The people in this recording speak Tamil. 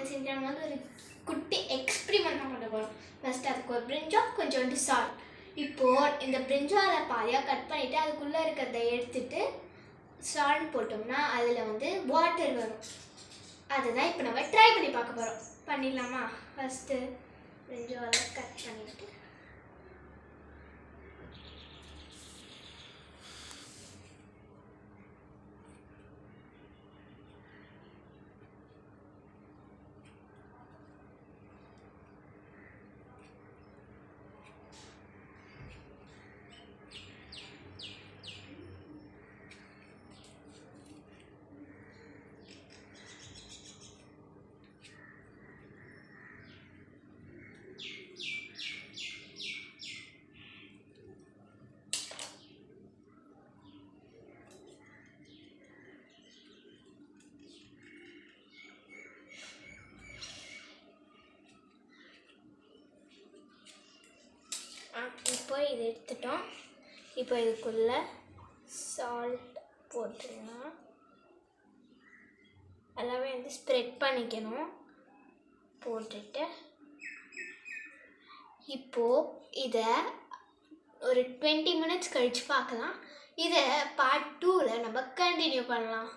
இன்னைக்கு நம்ம வந்து ஒரு குட்டி எக்ஸ்பிரிமெண்ட் தான் பண்ண போகிறோம். ஃபர்ஸ்ட் அதுக்கு ஒரு பிரிஞ்சால் கொஞ்சோண்டு சால்ட். இப்போது இந்த பிரிஞ்சாலை பாதியாக கட் பண்ணிவிட்டு அதுக்குள்ளே இருக்கிறத எடுத்துட்டு சால்ட் போட்டோம்னா அதில் வந்து வாட்டர் வரும். அதுதான் இப்போ நம்ம ட்ரை பண்ணி பார்க்க போகிறோம். பண்ணிடலாமா? ஃபஸ்ட்டு பிரிஞ்சாலை கட் பண்ணிவிட்டு இப்போ இதை எடுத்துட்டோம். இப்போ இதுக்குள்ளே சால்ட் போட்டுடலாம். எல்லாமே வந்து ஸ்ப்ரெட் பண்ணிக்கணும். போட்டுட்டு இப்போது இதை ஒரு 20 மினிட்ஸ் கழித்து பார்க்கலாம். இதை பார்ட் 2ல் நம்ம கண்டினியூ பண்ணலாம்.